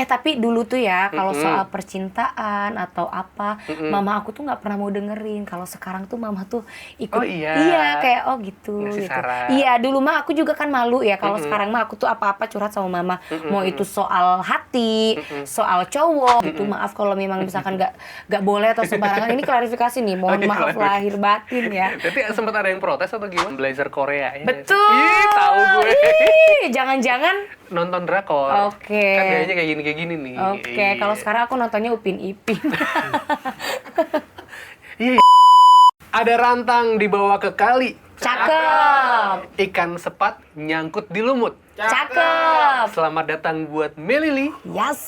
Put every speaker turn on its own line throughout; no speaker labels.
Tapi dulu tuh ya, kalau soal percintaan atau apa, mama aku tuh nggak pernah mau dengerin. Kalau sekarang tuh mama tuh ikut,
Oh iya.
iya kayak oh gitu.
Ngasih
Gitu.
saran.
Iya, dulu mah aku juga kan malu ya. Kalau sekarang mah aku tuh apa-apa curhat sama mama. Mau itu soal hati, soal cowok gitu. Maaf kalau memang misalkan nggak boleh atau sembarangan. Ini klarifikasi nih, mohon maaf lahir batin ya.
Berarti sempat ada yang protes atau gimana? Blazer Korea ya?
Betul.
Ih, tahu gue.
Jangan-jangan.
Nonton drakor.
Oke.
Kan gayanya kayak gini nih.
Oke, kalau sekarang aku nontonnya Upin Ipin.
Iya. Ada rantang dibawa ke kali.
Cakep.
Ikan sepat nyangkut di lumut.
Cakep.
Selamat datang buat Melili
Yes.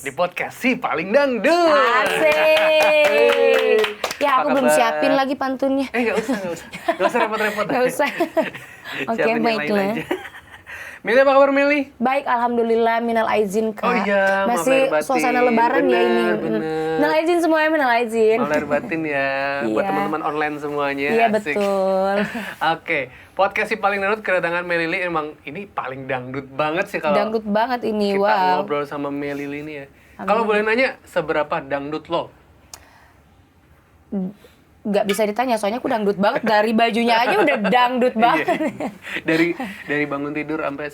di podcast Si Paling Dangdut.
Asik. Ya, aku
Apa
belum
kabar?
siapin lagi pantunnya.
Nggak usah repot-repot.
Nggak usah. Oke,
Siapin yang lain
baiklah.
aja. Meli, apa kabar Meli?
Baik, alhamdulillah, minal aizin Kak.
Oh iya, maaf
masih
lahir batin.
suasana lebaran ya ini.
Bener.
Minal aizin semuanya, minal aizin.
Maaf lahir batin ya, buat
Iya.
teman-teman online semuanya.
Iya,
asik.
betul.
Oke, podcast Si Paling Dangdut kedatangan Melili emang ini paling dangdut banget sih kalau
Dangdut banget ini,
kita
wow.
ngobrol sama Melili ini ya.
Amin.
Kalau boleh nanya, seberapa dangdut lo?
Nggak bisa ditanya, soalnya aku dangdut banget. Dari bajunya aja udah dangdut banget.
Iya. dari bangun tidur sampai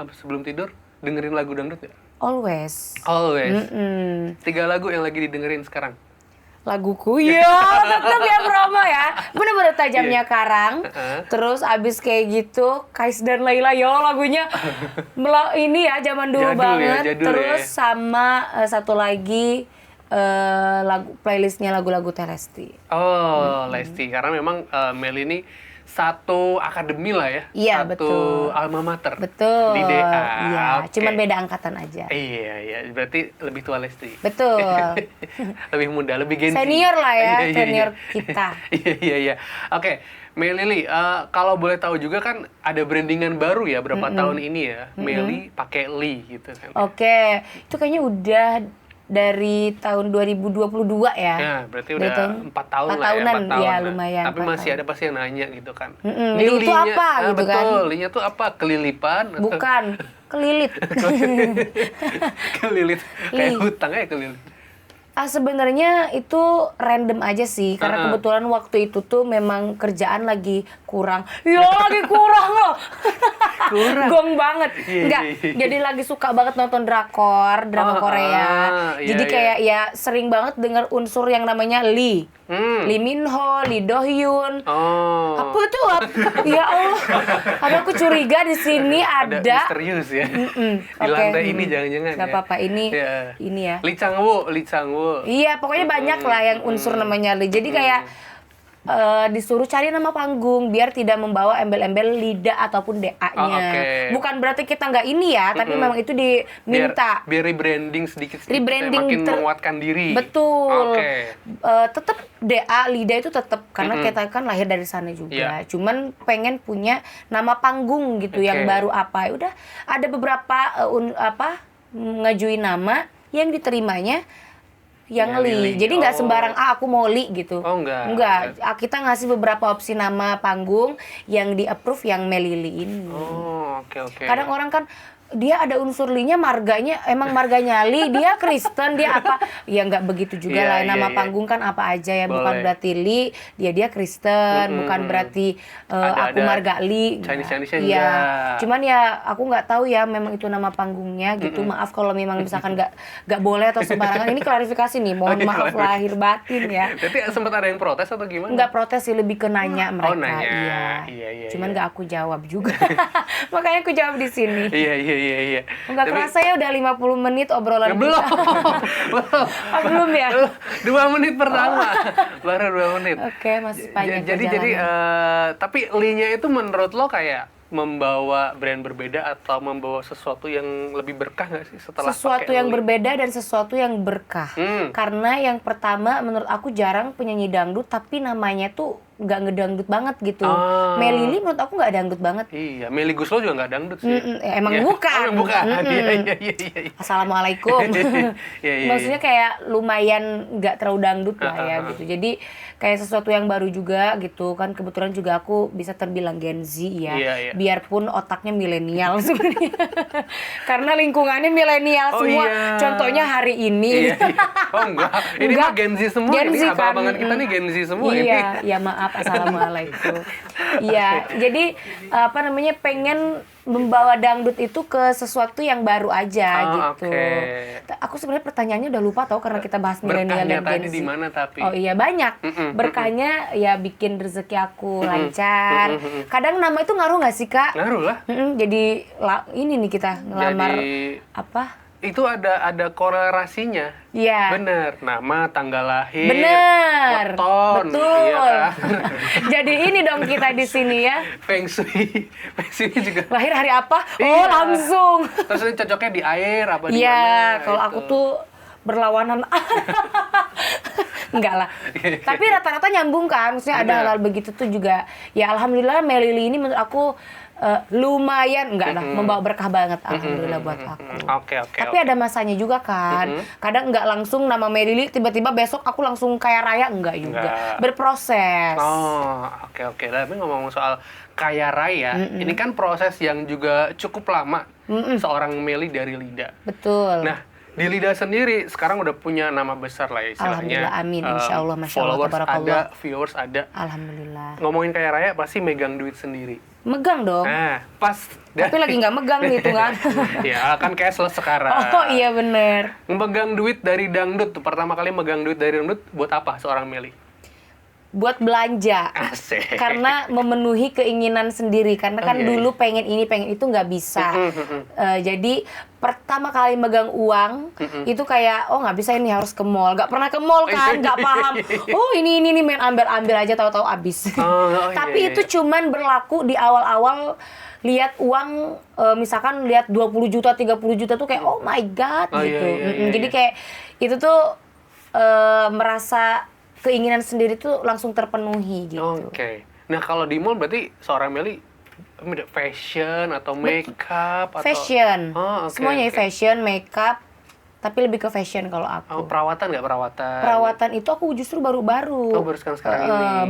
sebelum tidur dengerin lagu dangdut ya?
Always.
Always. 3
Mm-mm.
lagu yang lagi didengerin sekarang.
Laguku ya tetap ya promo ya, bener-bener tajamnya
Iya.
karang. Terus abis kayak gitu Kais dan Laila yo lagunya ini ya zaman dulu
Jadul ya,
banget.
jadul
Terus
ya.
sama satu lagi lagu playlistnya lagu-lagu Telesti.
Oh, Lesti. Karena memang Mel ini satu akademi lah ya.
Iya,
satu
betul.
alma mater.
Betul.
Di DA.
Iya,
Oke.
cuman beda angkatan aja.
Iya. Berarti lebih tua Lesti.
Betul.
Lebih muda, lebih Gen Z.
Senior lah ya,
Iya.
senior kita.
Iya. Oke, Melili, kalau boleh tahu juga kan ada brandingan baru ya berapa tahun ini ya. Meli pakai Li gitu kan.
Oke, itu kayaknya udah dari tahun 2022 ya.
Ya, berarti
Dari
udah
tahun
4 tahun lah ya,
tahunan,
4 tahun
ya,
lah.
lumayan,
Tapi
4
masih
tahun.
ada pasti yang nanya gitu kan.
Li
Ini
itu
linya,
apa gitu kan?
betul, linya tuh apa? Kelilipan? atau-
Bukan, kelilit.
Kelilit. Kayak
Li.
hutang ya kelilit.
Sebenarnya itu random aja sih, karena kebetulan waktu itu tuh memang kerjaan lagi kurang. Ya lagi kurang loh.
Kurang.
Gong banget.
Iya,
Enggak,
iya.
jadi lagi suka banget nonton drama Korea.
Iya,
Jadi
iya.
kayak ya sering banget dengar unsur yang namanya Lee. Lee Min Ho, Lee Do Hyun.
Oh.
Apa tuh? Ya Allah. Ada aku curiga di sini
Ada
ada.
misterius ya. Di
Oke.
lantai ini jangan-jangan
Gak
ya.
apa-apa, ini
Ya.
ini ya.
Li Chang-woo.
Iya, pokoknya banyak lah yang unsur namanya Lee. Jadi kayak disuruh cari nama panggung biar tidak membawa embel-embel lidah ataupun DA-nya.
Oh, oke.
Bukan berarti kita nggak ini ya, tapi memang itu diminta.
Biar rebranding sedikit
Rebranding
makin menguatkan diri.
Betul.
Oke.
Tetap DA lidah itu tetap karena kita kan lahir dari sana juga.
Iya.
Cuman pengen punya nama panggung gitu yang
Oke.
baru apa. Udah ada beberapa ngajuin nama yang diterimanya yang
Ya,
Li.
Li.
Jadi nggak
Oh.
sembarang aku mau Li gitu.
Oh, enggak.
Enggak. Kita ngasih beberapa opsi nama panggung yang di-approve yang Melili ini.
Oh, oke.
Kadang orang kan dia ada unsur Li-nya, marganya emang marganya Li, dia Kristen, dia apa? Ya nggak begitu juga
Iya,
lah.
iya,
Nama
iya.
panggung kan apa aja ya, bukan
Boleh.
berarti Li, dia Kristen, bukan berarti aku
Ada
marga Li.
Chinese-Chinese-nya
Iya.
enggak.
Cuman ya aku nggak tahu ya memang itu nama panggungnya gitu. Maaf kalau memang misalkan nggak boleh atau sembarangan. Ini klarifikasi nih, mohon
Oke,
maaf
klarifikasi.
lahir batin ya.
Berarti sempat ada yang protes atau gimana?
Nggak protes sih, lebih ke nanya mereka.
nanya.
Iya.
Iya,
Cuman
iya.
nggak aku jawab juga. Makanya aku jawab di sini.
Iya.
Nggak kerasa ya udah 50 menit obrolan
Belum.
kita. Belum ya?
2 menit pertama. Baru 2 menit.
Oke, masih panjang
Jadi
perjalanan.
tapi Li-nya itu menurut lo kayak membawa brand berbeda atau membawa sesuatu yang lebih berkah nggak sih setelah
Sesuatu
pakai
yang
Li?
berbeda dan sesuatu yang berkah. Karena yang pertama menurut aku jarang penyanyi dangdut tapi namanya tuh nggak ngedangdut banget gitu.
Ah.
Melly menurut aku nggak dangdut banget.
Iya, Melly Goeslaw juga nggak dangdut sih.
Emang
Iya.
bukan.
Oh, bukan. Iya.
Assalamualaikum.
Iya.
Maksudnya kayak lumayan nggak terlalu dangdut lah ya gitu. Jadi kayak sesuatu yang baru juga gitu kan. Kebetulan juga aku bisa terbilang Gen Z ya.
Iya.
Biarpun otaknya milenial sebenarnya. Karena lingkungannya milenial
Oh,
semua.
iya.
Contohnya hari ini.
Iya. Oh enggak, ini
Enggak.
mah Gen Z semua.
Gen
Ini
Z kan.
abang-abangan kita nih Gen Z semua ini.
Iya, ya maaf, assalamualaikum. Iya, jadi apa namanya pengen membawa dangdut itu ke sesuatu yang baru aja gitu.
Oke.
Aku sebenarnya pertanyaannya udah lupa tau karena kita bahas milenial
Berkahnya
dan Gen
tadi
Z.
di mana tapi?
Oh iya banyak. Berkahnya ya bikin rezeki aku lancar. Kadang nama itu ngaruh nggak sih Kak?
Ngaruh lah.
Jadi ini nih kita ngelamar
Jadi
apa?
itu ada korelasinya.
Iya.
Bener, nama, tanggal lahir,
Bener,
weton,
betul.
iya kan?
Jadi ini dong kita di sini ya.
Feng Shui juga.
Lahir hari apa? Oh
Iya.
langsung.
Terus ini cocoknya di air apa di mana?
Iya, kalau
gitu.
aku tuh berlawanan. Enggak lah. Tapi rata-rata nyambung kan. Maksudnya ada
Bener.
hal-hal begitu tuh juga. Ya alhamdulillah Melly ini menurut aku lumayan enggak lah membawa berkah banget alhamdulillah buat aku.
Oke.
Tapi ada masanya juga kan. Kadang enggak langsung nama Melly tiba-tiba besok aku langsung kaya raya enggak juga.
Enggak.
Berproses.
Oh, oke. Tapi ngomong soal kaya raya, ini kan proses yang juga cukup lama seorang Melly dari Lida.
Betul.
Nah, di Lida sendiri sekarang udah punya nama besar lah ya istilahnya.
Alhamdulillah, amin. Insya Allah, Masya Allah,
Followers
tabarakallah.
ada, viewers ada.
Alhamdulillah.
Ngomongin kaya raya pasti megang duit sendiri.
Megang dong.
Nah, pas.
Tapi lagi nggak megang nih hitungan.
Ya, kan cashless sekarang.
Oh iya bener.
Megang duit dari dangdut tuh, pertama kali megang duit dari dangdut buat apa seorang Melly?
Buat belanja.
Asik.
Karena memenuhi keinginan sendiri. Karena kan
Oke.
dulu pengen ini, pengen itu nggak bisa. Jadi pertama kali megang uang, itu kayak, oh nggak bisa ini harus ke mall. Nggak pernah ke mall kan, nggak paham. Oh ini main ambil-ambil aja, tahu-tahu habis.
Oh,
Tapi
iya.
itu cuman berlaku di awal-awal lihat uang, misalkan lihat 20 juta, 30 juta tuh kayak, oh my God,
Oh,
gitu.
iya.
Jadi kayak, itu tuh merasa keinginan sendiri tuh langsung terpenuhi gitu.
Oke. Nah, kalau di mall berarti seorang Melly fashion atau makeup atau
Fashion,
Oh, oke,
semuanya
oke.
fashion, makeup, tapi lebih ke fashion kalau aku.
Oh, perawatan nggak perawatan?
Perawatan itu aku justru baru-baru.
Oh, baru sekarang ini.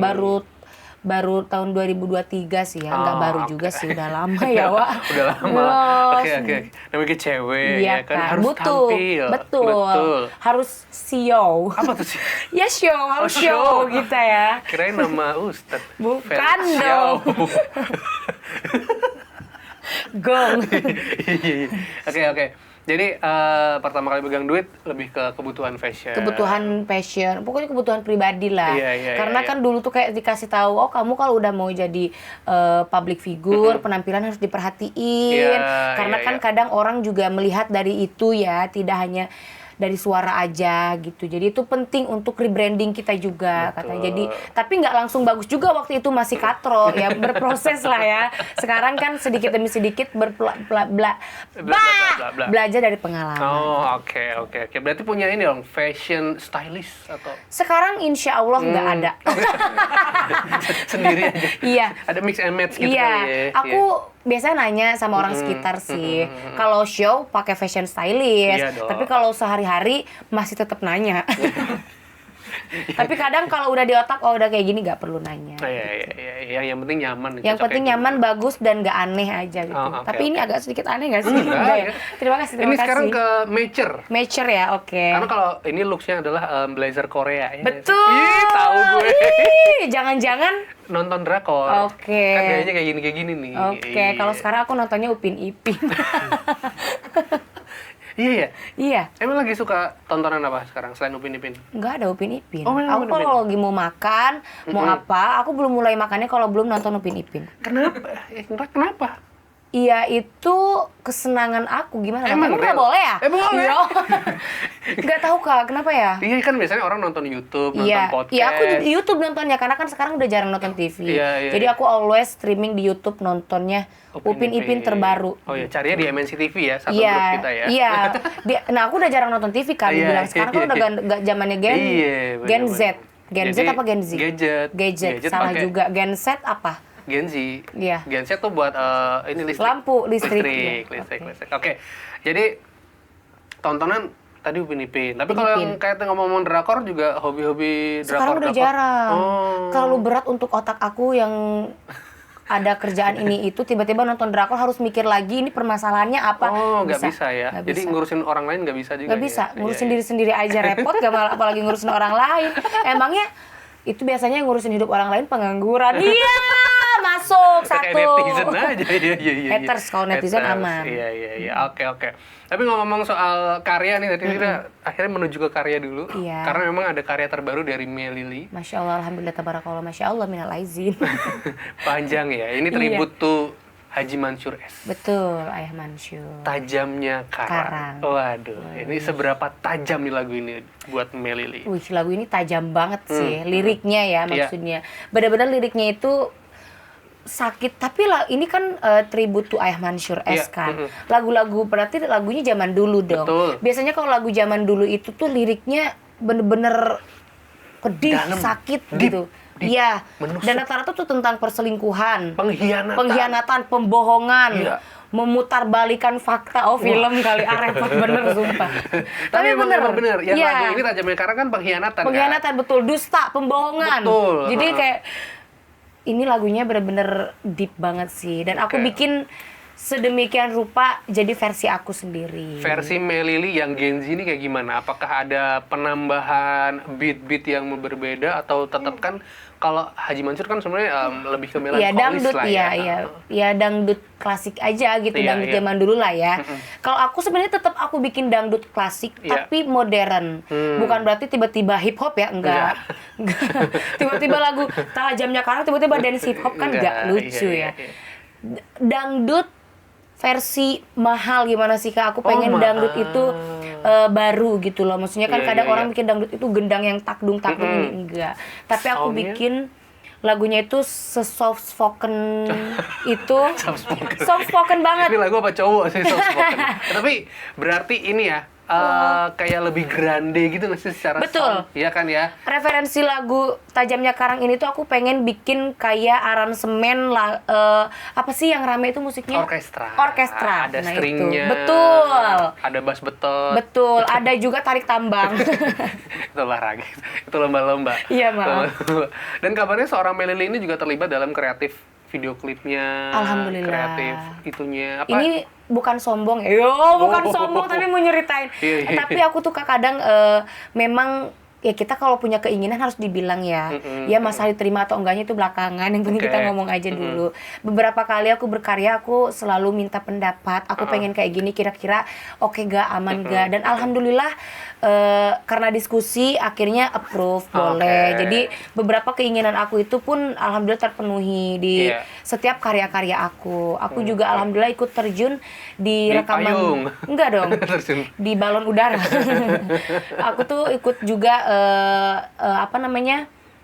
Baru tahun 2023 sih ya, nggak
Oh,
baru
oke.
juga sih, udah lama ya Wak.
Udah lama.
Los.
Oke. Namanya cewek
Iya
ya kan harus
butuh,
tampil.
betul. Harus show.
Apa tuh sih?
Ya show, harus
Oh,
show
show.
kita ya.
Kirain nama Ustadz.
Bukan
Felix
dong.
Xiao.
Gong.
Iya. Oke. Jadi pertama kali pegang duit lebih ke kebutuhan fashion.
Kebutuhan fashion, pokoknya kebutuhan pribadi lah.
Iya,
Karena
iya.
kan dulu tuh kayak dikasih tahu, oh kamu kalau udah mau jadi public figure, penampilan harus diperhatiin.
Iya,
Karena
iya,
kan
iya.
kadang orang juga melihat dari itu ya, tidak hanya dari suara aja gitu. Jadi itu penting untuk rebranding kita juga
Betul.
katanya. Jadi tapi nggak langsung bagus juga waktu itu masih katro ya, berproses lah ya. Sekarang kan sedikit demi sedikit belajar dari pengalaman.
Oh, oke. Berarti punya ini dong, fashion stylist atau
Sekarang insya Allah nggak ada.
sendiri aja.
Iya.
Ada mix and match gitu
Iya,
kali ya.
aku biasanya nanya sama orang sekitar sih. Kalau show pakai fashion stylist,
Iya dong.
tapi kalau sehari-hari masih tetap nanya. Tapi kadang kalau udah di otak, oh udah kayak gini nggak perlu nanya.
Iya. Yang penting nyaman.
Yang
cocok
penting
kayak
nyaman,
gitu.
bagus dan nggak aneh aja gitu.
Oh, oke,
Tapi ini
oke.
agak sedikit aneh nggak sih?
Enggak,
Enggak
ya.
Terima kasih.
Ini sekarang ke mature.
Mature ya, oke.
Karena kalau ini looks-nya adalah blazer Korea ya.
Betul.
Ih, tahu gue.
Ih, jangan-jangan.
Nonton drakor.
Oke.
Kan gayanya kayak gini nih.
Oke, kalau sekarang aku nontonnya Upin Ipin.
Iya ya.
Iya.
Emang lagi suka tontonan apa sekarang selain Upin Ipin?
Nggak ada Upin Ipin.
Oh, memang
Aku
Upin Ipin.
kalau lagi mau makan, mau apa, aku belum mulai makannya kalau belum nonton Upin Ipin.
Kenapa? Kenapa?
Iya, itu kesenangan aku. Gimana?
Emang
nggak
real?
boleh ya?
Boleh.
Iya. Nggak tahu Kak, kenapa ya?
Iya kan biasanya orang nonton YouTube, nonton
Iya,
podcast.
iya aku di YouTube nontonnya karena kan sekarang udah jarang nonton TV.
Iya.
Jadi aku always streaming di YouTube nontonnya Upin Ipin terbaru.
Oh iya, carinya di MNC TV ya, satu
Iya,
grup kita ya.
iya. Nah aku udah jarang nonton TV kan,
Iya,
dibilang sekarang kan
iya.
udah nggak zamannya Gen
Iya,
Gen Z.
benar-benar.
Gen Z apa Gen Z? Gadget. Salah
pakai
juga. Gen Z apa?
Gen Z.
Iya.
Gen Z tuh buat ini listrik.
Lampu, listrik.
Listrik. Oke. Jadi tontonan tadi Upin Ipin. Tapi kalau yang kayak ngomong drakor juga hobi-hobi drakor.
Sekarang udah jarang.
Oh.
Terlalu berat untuk otak aku yang ada kerjaan ini itu, tiba-tiba nonton drakor harus mikir lagi ini permasalahannya apa.
Oh, nggak bisa ya.
Gak
Jadi
bisa.
ngurusin orang lain nggak bisa juga.
Nggak bisa,
ya?
ngurusin
Iya,
diri sendiri aja repot, apalagi ngurusin orang lain. Emangnya itu biasanya ngurusin hidup orang lain pengangguran. Iya, masuk
Kayak
satu.
netizen aja. Iya.
Haters, kalau netizen aman.
Iya. Oke. Tapi ngomong soal karya nih, tadi kita akhirnya menuju ke karya dulu.
Iya.
Karena memang ada karya terbaru dari Melly.
Masya Allah, alhamdulillah, tabarakallah, masya Allah, minal aizin.
Panjang ya. Ini tribute to Haji Mansur S.
Betul, Ayah Mansur.
Tajamnya karang. Waduh, ini seberapa tajam nih lagu ini buat Melly?
Wih, lagu ini tajam banget sih, liriknya ya maksudnya.
Iya.
Benar-benar liriknya itu sakit, tapi ini kan tribute to Ayah Mansur S kan. Lagu-lagu, berarti lagunya zaman dulu dong.
Betul.
Biasanya kalau lagu zaman dulu itu tuh liriknya bener-bener pedih,
Dalam,
sakit
deep,
gitu. Iya.
menusuk.
Dan rata-rata tuh tentang perselingkuhan,
Pengkhianatan,
pembohongan.
Iya.
Memutarbalikan fakta. Film kali, repot bener sumpah.
Tapi emang bener. Yang
Iya.
lagu ini Tajamnya Karang kan pengkhianatan.
Pengkhianatan, betul, dusta, pembohongan.
Betul.
Jadi kayak ini lagunya bener-bener deep banget sih, dan aku bikin sedemikian rupa jadi versi aku sendiri.
Versi Melly yang Gen Z ini kayak gimana? Apakah ada penambahan beat-beat yang berbeda atau tetap kan kalau Haji Mansur kan sebenarnya lebih ke melankolis
dangdut,
lah ya.
Iya, dangdut klasik aja gitu, dangdut zaman dulu lah ya. Kalau aku sebenarnya tetap aku bikin dangdut klasik, tapi modern. Bukan berarti tiba-tiba hip hop ya, enggak. Tiba-tiba lagu Tajamnya Karang, tiba-tiba dance hip hop kan enggak lucu ya. Dangdut versi mahal gimana sih Kak? Aku pengen dangdut itu baru gitu loh. Maksudnya kan kadang orang bikin dangdut itu gendang yang takdung-takdung, ini enggak. Tapi aku bikin lagunya itu soft spoken itu. Soft spoken banget.
Ini lagu apa cowok sih soft spoken? Tapi berarti ini ya kayak lebih grande gitu nggak sih secara
Betul.
sound? Iya kan ya?
Referensi lagu Tajamnya Karang ini tuh aku pengen bikin kayak aransemen apa sih yang rame itu musiknya?
Orkestra.
Ada
Ada stringnya.
Betul.
Ada bass betot.
Betul. Ada juga tarik tambang.
Itu olahraga. Itu lomba-lomba.
Iya, maaf.
Lomba-lomba. Dan kabarnya seorang Melly ini juga terlibat dalam kreatif video klipnya.
Alhamdulillah.
Kreatif itunya. Apa?
Ini bukan sombong ya. Bukan sombong tapi mau nyeritain.
Iya.
Tapi aku tuh kadang memang ya kita kalau punya keinginan harus dibilang ya. Ya masalah diterima atau enggaknya itu belakangan. Yang penting kita ngomong aja dulu. Beberapa kali aku berkarya aku selalu minta pendapat. Aku pengen kayak gini, kira-kira oke gak, aman gak. Dan alhamdulillah karena diskusi akhirnya approve, boleh. Jadi beberapa keinginan aku itu pun alhamdulillah terpenuhi di setiap karya-karya aku. Aku juga alhamdulillah ikut terjun di rekaman.
Payung.
Enggak dong. Di balon udara. Aku tuh ikut juga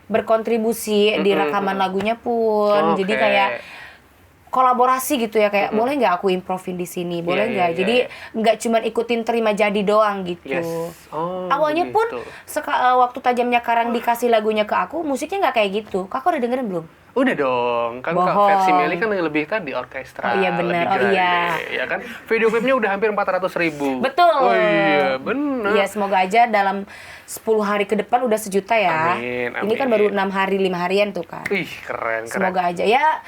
berkontribusi di rekaman lagunya pun. Jadi kayak kolaborasi gitu ya, kayak boleh nggak aku improvin di sini, boleh nggak? Jadi nggak cuman ikutin terima jadi doang gitu. Awalnya pun waktu Tajamnya Karang dikasih lagunya ke aku, musiknya nggak kayak gitu. Kakak udah dengerin belum?
Udah dong, kan versi Melly kan yang lebih tadi orkestra.
Oh iya benar,
ya kan? Video klipnya udah hampir 400.000.
Betul.
Oh iya, benar.
Iya, semoga aja dalam 10 hari ke depan udah 1 juta ya.
Amin.
Ini kan baru 6 hari, 5 harian tuh kan.
Ih, keren.
Semoga aja ya.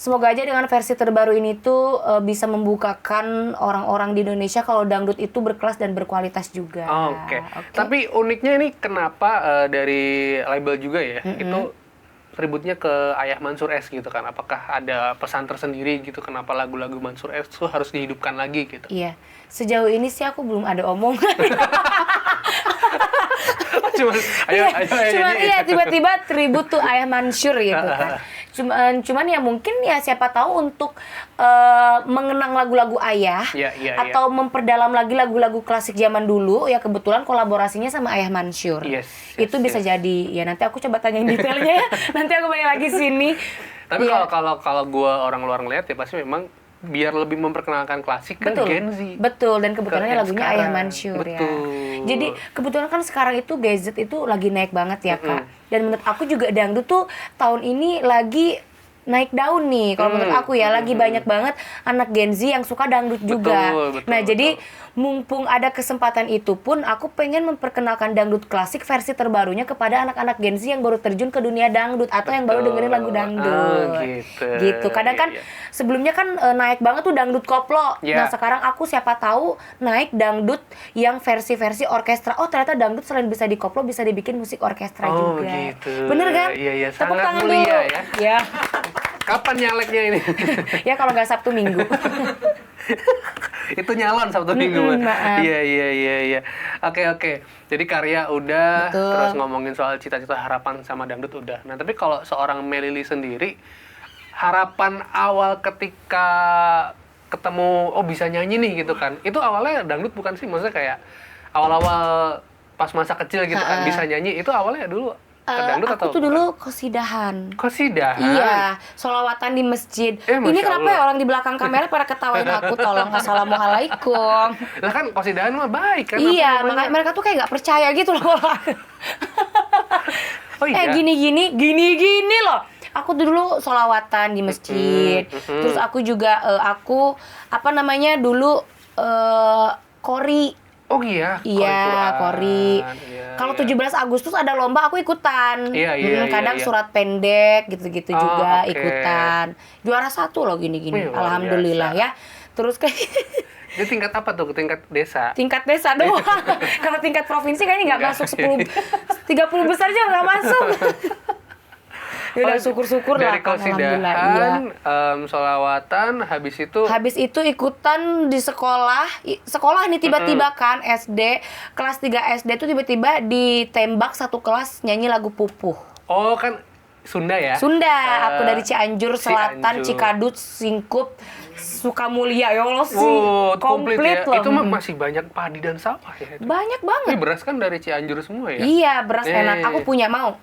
Semoga aja dengan versi terbaru ini tuh bisa membukakan orang-orang di Indonesia kalau dangdut itu berkelas dan berkualitas juga.
Oke. Tapi uniknya ini kenapa dari label juga ya, itu tributnya ke Ayah Mansur S gitu kan. Apakah ada pesan tersendiri gitu kenapa lagu-lagu Mansur S tuh harus dihidupkan lagi gitu?
Iya. Sejauh ini sih aku belum ada omongan. Cuman tiba-tiba tribut tuh Ayah Mansur gitu kan. Cuman ya mungkin ya siapa tahu untuk mengenang lagu-lagu Ayah atau memperdalam lagi lagu-lagu klasik zaman dulu ya, kebetulan kolaborasinya sama Ayah Mansur. Itu bisa jadi. Ya nanti aku coba tanyain detailnya ya. Nanti aku balik lagi sini.
Tapi kalau gue orang luar ngeliat ya pasti memang biar lebih memperkenalkan klasik ke Gen Z.
Betul, dan kebetulan
yang
lagunya
sekarang.
Ayah Mansur ya.
Betul.
Jadi kebetulan kan sekarang itu gadget itu lagi naik banget ya Kak. Dan menurut aku juga dangdut tuh tahun ini lagi naik daun nih. Kalau menurut aku ya lagi banyak banget anak Gen Z yang suka dangdut juga.
Betul,
Nah
betul.
jadi mumpung ada kesempatan itu pun aku pengen memperkenalkan dangdut klasik versi terbarunya kepada anak-anak Gen Z yang baru terjun ke dunia dangdut atau yang baru dengerin lagu dangdut. Gitu. Kadang kan
Iya.
sebelumnya kan naik banget tuh dangdut koplo.
Iya.
Nah sekarang aku siapa tahu naik dangdut yang versi-versi orkestra. Oh ternyata dangdut selain bisa dikoplo bisa dibikin musik orkestra
Oh,
juga.
gitu.
Bener kan?
Iya, iya.
Tepuk
Sangat
tangan
mulia
dulu.
ya.
Ya.
Kapan nyaleknya ini?
Ya kalau nggak Sabtu Minggu.
Itu nyalon Sabtu Minggu. Mas.
maaf.
Iya. Oke. Jadi karya udah,
Betul.
terus ngomongin soal cita-cita harapan sama dangdut udah. Nah, tapi kalau seorang Melly sendiri, harapan awal ketika ketemu bisa nyanyi nih gitu kan. Itu awalnya dangdut bukan sih? Maksudnya kayak awal-awal pas masa kecil gitu kan bisa nyanyi. Itu awalnya dulu ke dangdut atau
Aku tuh dulu kosidahan.
Kosidahan?
Iya, sholawatan di masjid.
Masya
Ini kenapa
Allah.
ya orang di belakang kamera pada ketawain aku? Tolong, assalamualaikum.
Lah kan kosidahan mah baik kan?
Iya,
Apa namanya?
makanya mereka tuh kayak nggak percaya gitu loh.
Oh iya?
Gini loh. Aku tuh dulu sholawatan di masjid. Terus aku juga dulu kori.
Oh iya?
Iya, kori.
Iya,
Kalau
iya.
17 Agustus ada lomba aku ikutan.
Iya,
kadang
iya.
surat pendek gitu-gitu
Oh,
juga
oke.
ikutan. Juara 1 loh gini-gini.
Wih, luar
Alhamdulillah
biasa.
ya. Terus kayak
Jadi tingkat apa tuh? Tingkat desa?
tingkat desa doang. Kalau tingkat provinsi kayaknya nggak
Nggak.
masuk 30 besar aja nggak masuk. Ya udah syukur-syukur lah
Dari
kan, alhamdulillah. Iya.
kosidahan, sholawatan,
Habis itu ikutan di sekolah nih tiba-tiba kan SD kelas 3 SD tuh tiba-tiba ditembak satu kelas nyanyi lagu Pupuh.
Oh kan Sunda ya?
Sunda, aku dari Cianjur Selatan,
Cianjur.
Cikadut, Singkup, Sukamulya. Ya Allah sih,
Oh, komplit ya?
loh.
Itu mah masih banyak padi dan sawah ya? Itu.
Banyak banget.
Ini beras kan dari Cianjur semua ya?
Iya, beras enak. Aku punya mau.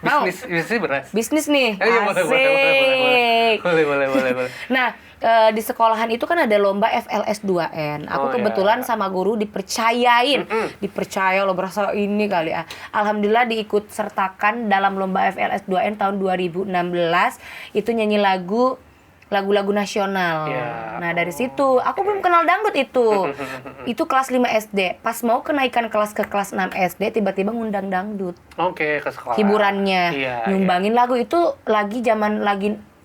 Mau.
Bisnis beras.
Bisnis nih.
Iya, boleh.
Asik.
Boleh.
Nah, di sekolahan itu kan ada lomba FLS 2N. Aku
Oh,
kebetulan
ya.
sama guru dipercaya loh berasa ini kali ya. Alhamdulillah diikut sertakan dalam lomba FLS 2N tahun 2016. Itu nyanyi lagu-lagu nasional.
Ya.
Nah, dari situ aku belum kenal dangdut itu. Itu kelas 5 SD. Pas mau kenaikan kelas ke kelas 6 SD tiba-tiba ngundang dangdut.
Oke, ke sekolah.
Hiburannya,
Iya,
nyumbangin lagu itu lagi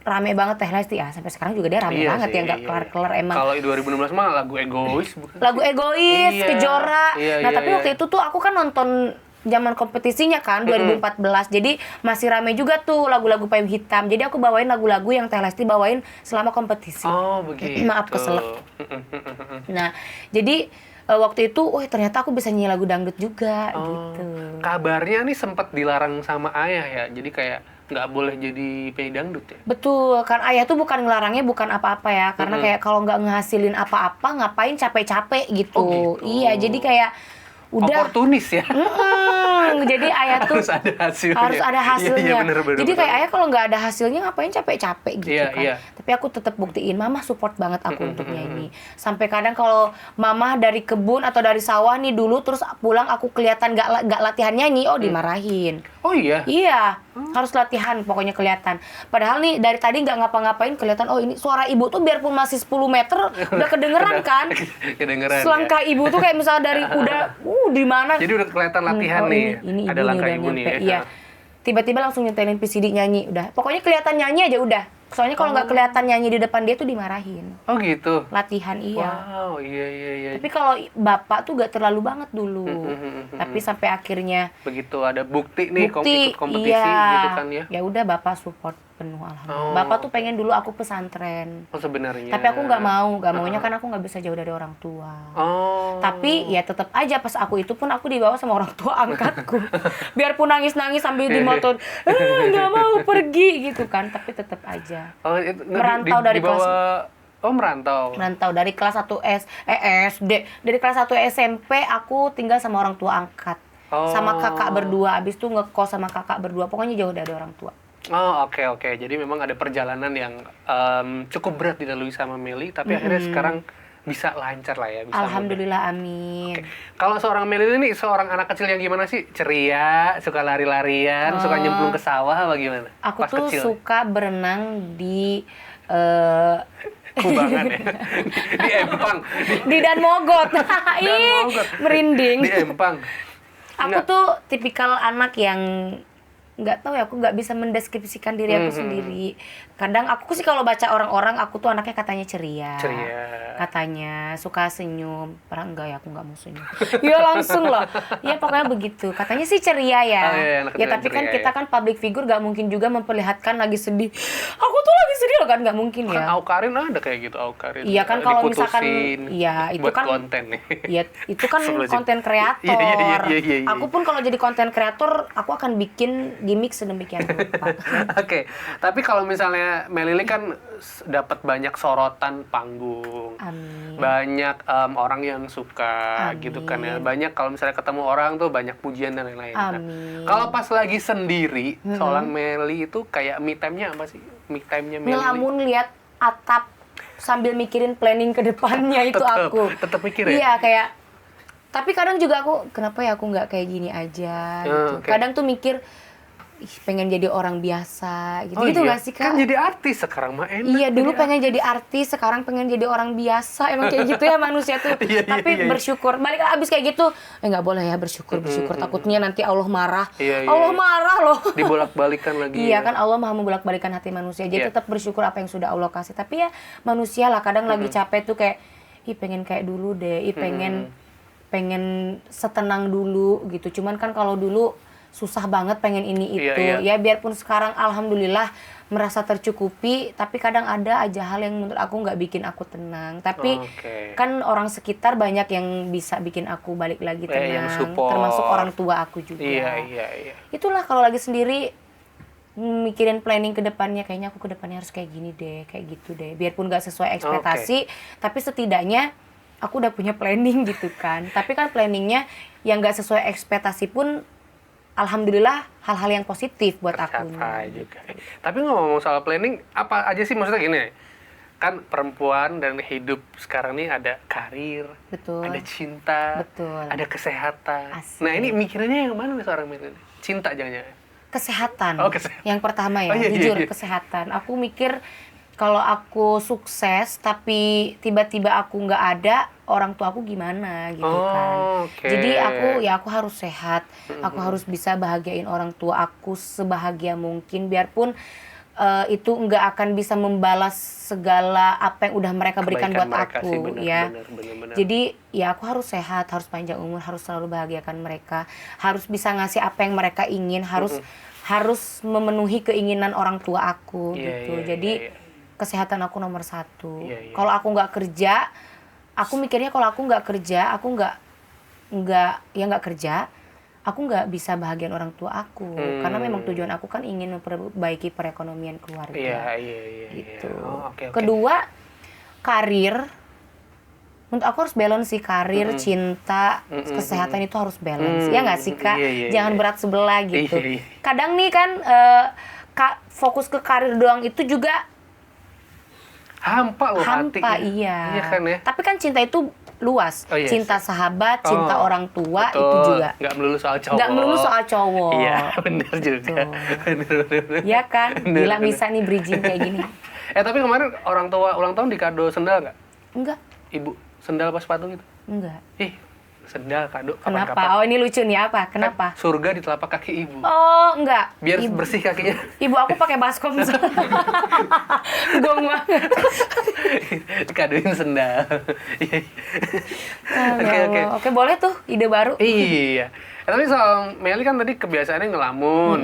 rame banget Teh Lesti ya, sampai sekarang juga dia rame
Iya
banget
sih,
ya, nggak
iya.
kelar-kelar emang.
Kalau 2016 mah lagu egois bukan?
Lagu egois,
Iya,
Kejora.
iya,
Nah
iya,
tapi
iya.
waktu itu tuh aku kan nonton zaman kompetisinya kan 2014, jadi masih rame juga tuh lagu-lagu payung hitam. Jadi aku bawain lagu-lagu yang Teh Lesti bawain selama kompetisi.
Oh begitu.
Maaf keselak. Nah jadi waktu itu, ternyata aku bisa nyanyi lagu dangdut juga gitu.
Kabarnya nih sempat dilarang sama ayah ya, jadi kayak nggak boleh jadi penyanyi dangdut ya?
Betul, kan ayah tuh bukan ngelarangnya bukan apa-apa ya, karena kayak kalau nggak ngehasilin apa-apa ngapain capek-capek gitu.
Oh, gitu.
Iya, jadi kayak udah.
Oportunis ya?
Jadi ayah tuh
Harus ada hasilnya.
harus ada hasilnya.
Iya, bener.
Jadi kayak ayah kalau nggak ada hasilnya ngapain capek-capek gitu
Iya,
kan.
iya.
Tapi aku tetap buktiin, mama support banget aku untuk nyanyi. Sampai kadang kalau mama dari kebun atau dari sawah nih dulu terus pulang aku kelihatan nggak latihan nyanyi, dimarahin.
Oh iya?
Iya, harus latihan pokoknya kelihatan. Padahal nih dari tadi nggak ngapa-ngapain kelihatan, ini suara ibu tuh biarpun masih 10 meter udah kedengeran kan.
Kedengeran
Selangkah
ya?
ibu tuh kayak misalnya dari di mana.
Jadi udah kelihatan latihan nih.
Ini
ada
ibu
langkah
udah
ibu nih
nyampe,
ya?
Iya. Tiba-tiba langsung nyetelin PCD nyanyi, udah. Pokoknya kelihatan nyanyi aja udah. Soalnya kalau nggak kelihatan nyanyi di depan dia tuh dimarahin.
Oh gitu?
Latihan iya.
Wow, iya.
Tapi kalau bapak tuh gak terlalu banget dulu. Tapi sampai akhirnya
Begitu ada bukti nih, ikut kompetisi
iya.
gitu kan ya?
Ya udah bapak support penuh alhamdulillah.
Oh.
Bapak tuh pengen dulu aku pesantren.
Oh sebenarnya.
Tapi aku nggak maunya kan aku nggak bisa jauh dari orang tua.
Oh.
Tapi ya tetap aja pas aku itu pun aku dibawa sama orang tua angkatku. Biarpun nangis-nangis sambil dimotor, nggak mau pergi gitu kan. Tapi tetap aja.
Oh, itu,
Merantau dari
Oh merantau.
Merantau dari kelas 1 SD. Dari kelas 1 SMP aku tinggal sama orang tua angkat.
Oh.
Sama kakak berdua. Abis itu ngekos sama kakak berdua. Pokoknya jauh dari orang tua.
Oh, oke. Jadi memang ada perjalanan yang cukup berat dilalui sama Meli, tapi akhirnya sekarang bisa lancar lah ya, bisa mudah.
Alhamdulillah, amin.
Oke. Kalau seorang Meli ini seorang anak kecil yang gimana sih? Ceria, suka lari-larian, suka nyemplung ke sawah, apa gimana?
Aku
Pas
tuh
kecil.
suka berenang di
Kubangan ya. Di Empang.
di Dan Mogot. Ih,
Mogot.
merinding.
Di Empang.
Aku
Enggak.
tuh tipikal anak yang nggak tahu ya, aku nggak bisa mendeskripsikan diri aku sendiri. Kadang aku sih kalau baca orang-orang, aku tuh anaknya katanya ceria. Katanya suka senyum. Padahal enggak ya, aku nggak mau senyum. Ya langsung lah. Ya pokoknya begitu. Katanya sih ceria ya.
Oh, iya, anak
Ya
kecil
tapi kan
ceria,
kita
ya.
kan public figure, nggak mungkin juga memperlihatkan lagi sedih. Aku tuh lagi sedih loh kan, nggak mungkin
Kan
ya.
Aukarin ada kayak gitu, Aukarin.
Iya kan, kalau misalkan,
diputusin
iya, itu
buat
kan
konten nih.
Ya itu kan
Sebelum-
konten kreator.
Iya.
Aku pun kalau jadi konten kreator, aku akan bikin gimmick sedemikian rupa.
Oke, tapi kalau misalnya Melili kan dapat banyak sorotan panggung,
Amin.
banyak orang yang suka
Amin.
gitu kan ya, banyak kalau misalnya ketemu orang tuh banyak pujian dan lain-lain. Nah,
Amin.
kalau pas lagi sendiri, seorang Meli itu kayak me time-nya apa sih? Me time-nya Meli?
Ngelamun lihat atap sambil mikirin planning ke depannya itu aku.
Tetep mikir ya?
Iya, kayak, tapi kadang juga aku, kenapa ya aku nggak kayak gini aja gitu.
Oke.
Kadang tuh mikir, ih, pengen jadi orang biasa gitu.
Oh
Gitu
iya,
nggak sih, Kak?
kan jadi artis sekarang mah enak.
Iya, dulu
jadi
pengen jadi artis, sekarang pengen jadi orang biasa. Emang kayak gitu ya manusia tuh.
Iya,
Tapi
iya.
bersyukur. Balik abis kayak gitu, nggak boleh ya bersyukur. Takutnya nanti Allah marah.
Iya,
Allah
iya.
marah loh.
dibolak-balikan lagi.
Iya kan, Allah maha membolak-balikan hati manusia. Jadi
Iya.
tetap bersyukur apa yang sudah Allah kasih. Tapi ya manusia lah, kadang lagi capek tuh kayak, ih pengen kayak dulu deh. Ih pengen setenang dulu gitu. Cuman kan kalau dulu susah banget pengen ini itu.
Iya.
Ya biarpun sekarang alhamdulillah merasa tercukupi, tapi kadang ada aja hal yang menurut aku nggak bikin aku tenang. Tapi
Oke.
kan orang sekitar banyak yang bisa bikin aku balik lagi
Yang
tenang.
support.
Termasuk orang tua aku juga.
Iya.
Itulah kalau lagi sendiri mikirin planning ke depannya, kayaknya aku ke depannya harus kayak gini deh, kayak gitu deh. Biarpun nggak sesuai ekspektasi, tapi setidaknya aku udah punya planning gitu kan. Tapi kan planningnya yang nggak sesuai ekspektasi pun alhamdulillah hal-hal yang positif buat aku.
Tercapai juga. Tapi ngomong soal planning, apa aja sih maksudnya gini? Kan perempuan dan hidup sekarang nih ada karir,
Betul.
ada cinta,
Betul.
ada kesehatan.
Asik.
Nah ini mikirannya yang mana nih seorang Meli? Cinta jangan-jangan?
Kesehatan.
Oh, kesehatan.
Yang pertama ya,
Oh, iya,
jujur
iya.
kesehatan. Aku mikir kalau aku sukses tapi tiba-tiba aku nggak ada, orang tua aku gimana gitu kan.
Oke.
Jadi aku harus sehat. Aku harus bisa bahagiain orang tua aku sebahagia mungkin, biarpun itu nggak akan bisa membalas segala apa yang udah mereka berikan
Kebaikan
buat
mereka
aku
sih, benar,
ya.
benar.
Jadi ya aku harus sehat, harus panjang umur, harus selalu bahagiakan mereka, harus bisa ngasih apa yang mereka ingin, harus memenuhi keinginan orang tua aku
Iya,
gitu.
iya,
Jadi
iya.
kesehatan aku nomor 1.
Iya.
Kalau aku nggak kerja, aku mikirnya kalau aku nggak kerja, aku nggak kerja, aku nggak bisa bahagian orang tua aku. Karena memang tujuan aku kan ingin memperbaiki perekonomian keluarga.
Iya.
Gitu.
Oh, oke.
Kedua, karir. Menurut aku harus balance sih, karir, cinta, kesehatan itu harus balance. Ya nggak sih, Kak?
Iya,
Jangan
iya.
berat sebelah gitu.
Iya.
Kadang nih kan fokus ke karir doang itu juga
Hampa loh hati.
hampa, iya.
Iya kan ya?
Tapi kan cinta itu luas.
Oh, iya.
Cinta sahabat, cinta
Oh,
orang tua
betul.
itu juga.
Nggak melulu soal cowok.
Nggak melulu soal cowok.
Iya, benar juga. Benar.
Iya kan?
Bener,
Gila
bener.
bisa nih bridging kayak gini.
Tapi kemarin orang tua ulang tahun dikado sendal nggak?
Enggak,
Ibu, sendal apa sepatu gitu?
enggak.
Ih, sendal kado
Kenapa?
kapan-kapan.
Oh, ini lucu nih, apa? Kenapa?
Kan surga di telapak kaki ibu.
Oh, enggak.
Biar
Ibu,
bersih kakinya.
ibu aku pakai baskom. Gong banget.
Dikadoin sendal. Iya.
Ya Allah. Oke, boleh tuh ide baru.
Iya. Tapi soal Meli kan tadi kebiasaannya ngelamun,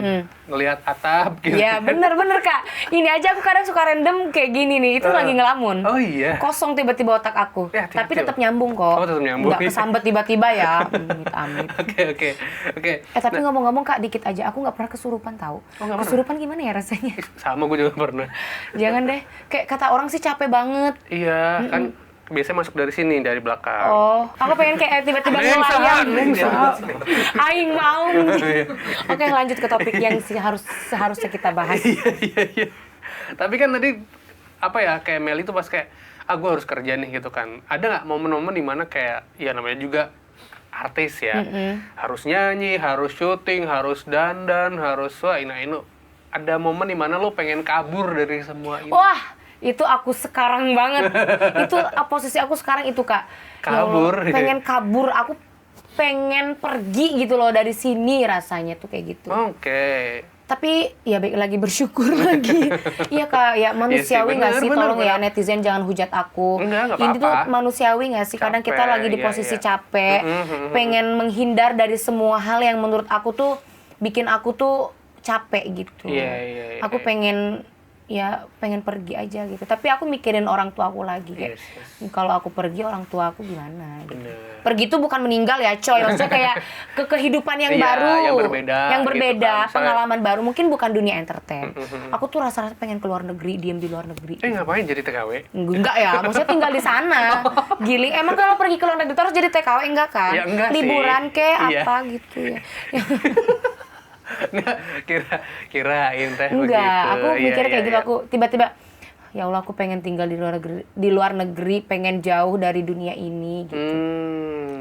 ngelihat atap gitu.
Ya, bener-bener, Kak. Ini aja aku kadang suka random kayak gini nih. Itu lagi ngelamun.
Oh iya.
Kosong tiba-tiba otak aku.
Ya,
Tapi
hati-hati
tetap
loh.
nyambung kok.
Oh, tetap nyambung.
Nggak kesambet tiba-tiba ya. Amit-amit.
Oke.
Tapi ngomong-ngomong, Kak, dikit aja. Aku nggak pernah kesurupan tahu.
Oh, nggak pernah?
Kesurupan gimana ya rasanya?
Sama gue juga pernah.
Jangan deh. Kayak kata orang sih capek banget.
Iya, kan biasanya masuk dari sini, dari belakang.
Oh, aku pengen kayak tiba-tiba ngelayang. Aing mau. Oke, lanjut ke topik yang seharusnya kita bahas.
Iya. Tapi kan tadi apa ya, kayak Meli tuh pas kayak gue harus kerja nih gitu kan. Ada nggak momen-momen dimana kayak ya namanya juga artis ya, harus nyanyi, harus syuting, harus dandan, harus ini. Ada momen dimana lo pengen kabur dari semua ini?
Wah, itu aku sekarang banget. Itu posisi aku sekarang itu, Kak.
Kabur.
Ya Allah, pengen kabur, aku pengen pergi gitu loh dari sini, rasanya tuh kayak gitu.
Oke.
Tapi ya baik lagi, bersyukur lagi. Iya, Kak, ya manusiawi nggak sih? Tolong ya netizen jangan hujat aku.
Enggak
Ini tuh
apa-apa.
manusiawi nggak sih? Kadang kita lagi di posisi capek, pengen menghindar dari semua hal yang menurut aku tuh bikin aku tuh capek gitu.
Iya.
Aku pengen pergi aja gitu. Tapi aku mikirin orang tua aku lagi kayak, kalau aku pergi orang tua aku gimana? Gitu. Pergi itu bukan meninggal ya, coy. Maksudnya kayak ke kehidupan yang baru, yang berbeda, gitu kan. Pengalaman baru. Mungkin bukan dunia entertain. Aku tuh rasa-rasa pengen keluar negeri, diem di luar negeri.
Ngapain jadi TKW?
Enggak ya, maksudnya tinggal di sana. Giling. Emang kalau pergi ke luar negeri terus jadi TKW enggak kan?
Ya, enggak
liburan
sih.
kayak apa gitu ya.
Nggak, kirain teh
Enggak,
begitu.
aku mikir kayak gitu.
Iya.
Aku tiba-tiba, ya Allah, aku pengen tinggal di luar negeri, pengen jauh dari dunia ini gitu.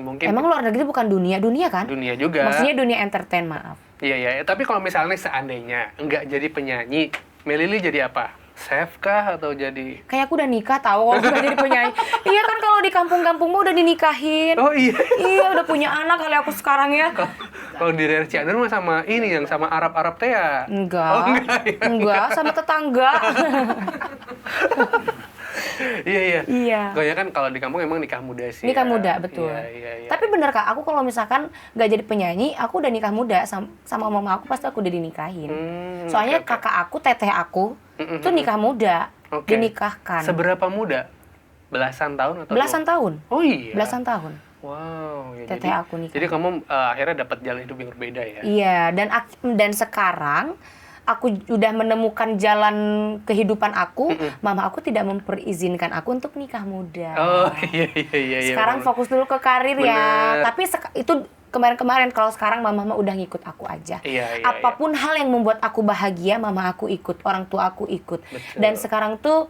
Mungkin
Emang luar negeri bukan dunia kan?
dunia juga.
Maksudnya dunia entertain, maaf.
Iya. Tapi kalau misalnya seandainya nggak jadi penyanyi, Melili jadi apa? Chef kah atau jadi?
Kayak aku udah nikah tahu, kalau aku udah jadi penyanyi. Iya kan, kalau di kampung-kampung mah udah dinikahin.
Oh iya.
Iya, udah punya anak kali aku sekarang ya.
Kalau di daerah Cianjur mah sama ini yang sama Arab-Arab teh ya?
Enggak.
Oh, enggak ya?
Enggak, sama tetangga.
Iya.
Iya.
Kayaknya kan kalau di kampung emang nikah muda sih.
Nikah
ya.
muda, betul.
Iya.
Tapi bener, Kak, aku kalau misalkan nggak jadi penyanyi, aku udah nikah muda sama mama aku, pasti aku udah dinikahin. Soalnya
oke.
kakak aku, teteh aku, itu nikah muda, dinikahkan.
Seberapa muda? Belasan tahun atau?
Belasan tahun.
Oh iya.
Belasan tahun.
Wow. Ya,
Teteh aku nikah.
Jadi kamu akhirnya dapat jalan hidup yang berbeda ya?
Iya, dan sekarang aku udah menemukan jalan kehidupan aku. Mama aku tidak memperizinkan aku untuk nikah muda.
Oh iya.
Sekarang fokus dulu ke karir ya. Tapi itu kemarin-kemarin, kalau sekarang mama udah ngikut aku aja.
Iya.
Apapun hal yang membuat aku bahagia, mama aku ikut, orang tua aku ikut.
Betul.
Dan sekarang tuh